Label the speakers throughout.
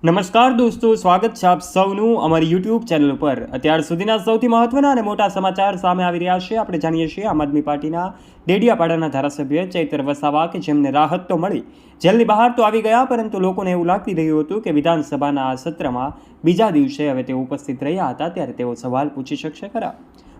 Speaker 1: નમસ્કાર દોસ્તો, સ્વાગત છે આપ સૌનું અમારી યુટ્યુબ ચેનલ પર। અત્યાર સુધીના સૌથી મહત્વના અને મોટા સમાચાર સામે આવી રહ્યા છે। આપણે જાણીએ છીએ આમ આદમી પાર્ટીના ડેડિયાપાડાના ધારાસભ્ય ચૈતર વસાવા કે જેમને રાહત તો મળી, જેલની બહાર તો આવી ગયા, પરંતુ લોકોને એવું લાગી રહ્યું હતું કે વિધાનસભાના આ સત્રમાં બીજા દિવસે હવે તેઓ ઉપસ્થિત રહ્યા હતા ત્યારે તેઓ સવાલ પૂછી શકશે ખરા।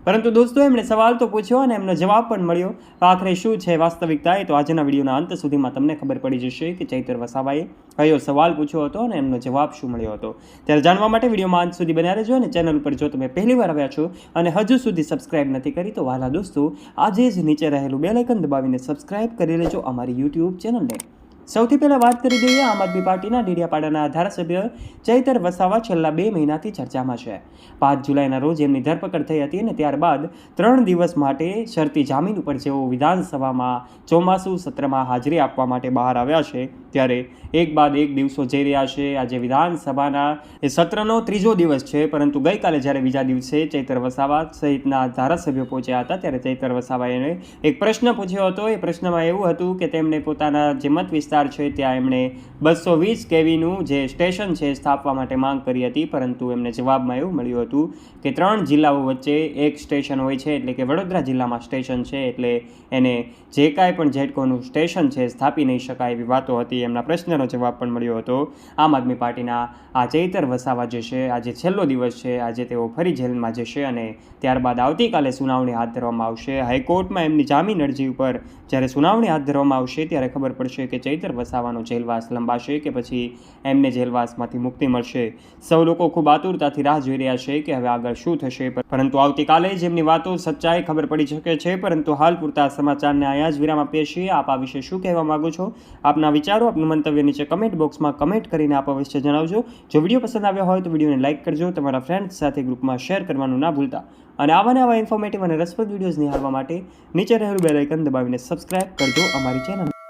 Speaker 1: પરંતુ દોસ્તો, એમણે સવાલ તો પૂછ્યો અને એમનો જવાબ પણ મળ્યો। આખરે શું છે વાસ્તવિકતા, એ તો આજના વિડીયોના અંત સુધીમાં તમને ખબર પડી જશે કે ચૈતર વસાવાએ કયો સવાલ પૂછ્યો હતો અને એમનો જવાબ શું મળ્યો હતો। ત્યારે જાણવા માટે વિડીયોમાં અંત સુધી બન્યા રહેજો। અને ચેનલ ઉપર જો તમે પહેલી વાર આવ્યા છો અને હજુ સુધી સબસ્ક્રાઇબ નથી કરી તો વહાલા દોસ્તો, આજે જ નીચે રહેલું બેલ આઇકન દબાવીને સબસ્ક્રાઇબ કરી લેજો અમારી યુટ્યુબ ચેનલને। સૌથી પહેલા વાત કરી દઈએ આમ આદમી પાર્ટીના ડેડિયાપાડાના ધારાસભ્ય ચૈતર વસાવા છેલ્લા 2 મહિનાથી ચર્ચામાં છે। 5 જુલાઈના રોજ એમની ધરપકડ થઈ હતી અને ત્યારબાદ 3 દિવસ માટે શરતી જામીન ઉપર જેઓ વિધાનસભામાં ચોમાસુ સત્રમાં હાજરી આપવા માટે બહાર આવ્યા છે, ત્યારે એક બાદ એક દિવસો જઈ રહ્યા છે। આજે વિધાનસભાના એ સત્રનો 3જો દિવસ છે, પરંતુ ગઈકાલે જ્યારે બીજા દિવસે ચૈતર વસાવા સહિતના ધારાસભ્યો પહોંચ્યા હતા ત્યારે ચૈતર વસાવાએ એક પ્રશ્ન પૂછ્યો હતો। એ પ્રશ્નમાં એવું હતું કે તેમણે પોતાના જે મત વિસ્તાર છે ત્યાં એમણે 220 kVનું જે સ્ટેશન છે સ્થાપવા માટે માંગ કરી હતી, પરંતુ એમને જવાબમાં એવું મળ્યું હતું કે 3 જિલ્લાઓ વચ્ચે એક સ્ટેશન હોય છે, એટલે કે વડોદરા જિલ્લામાં સ્ટેશન છે, એટલે એને જે કાંઈ પણ જેટકોનું સ્ટેશન છે સ્થાપી નહીં શકાય એવી વાતો હતી। એમના પ્રશ્નનો જવાબ પણ મળ્યો હતો। આમ આદમી પાર્ટીના આ ચૈતર વસાવા જે છે, આજે છેલ્લો દિવસ છે, આજે તેઓ ફરી જેલમાં જશે અને ત્યારબાદ આવતીકાલે સુનાવણી હાથ ધરવામાં આવશે। હાઈકોર્ટમાં એમની જામીન અરજી ઉપર જ્યારે સુનાવણી હાથ ધરવામાં આવશે ત્યારે ખબર પડશે કે ચૈતર વસાવાનો જેલવાસ લંબાશે કે પછી એમને જેલવાસમાંથી મુક્તિ મળશે। સૌ લોકો ખૂબ આતુરતાથી રાહ જોઈ રહ્યા છે કે હવે આગળ શું થશે, પરંતુ આવતીકાલે જ એમની વાતો સચ્ચાઈ ખબર પડી શકે છે। પરંતુ હાલ પૂરતા સમાચારને અહીંયા જ વિરામ આપીએ છીએ। આપ આ વિશે શું કહેવા માંગો છો? આપના વિચારો, આપનું મંતવ્ય નીચે કમેન્ટ બોક્સમાં કમેન્ટ કરીને આપ અવશ્ય જણાવજો। જો વિડીયો પસંદ આવ્યો હોય તો વિડીયોને લાઇક કરજો, તમારા ફ્રેન્ડ્સ સાથે ગ્રુપમાં શેર કરવાનું ના ભૂલતા, અને આવા ઇન્ફોર્મેટિવ અને રસપ્રદ વિડીયોઝ નિહાળવા માટે નીચે રહેલું બેલ આઇકન દબાવીને સબસ્ક્રાઇબ કરજો અમારી ચેનલ।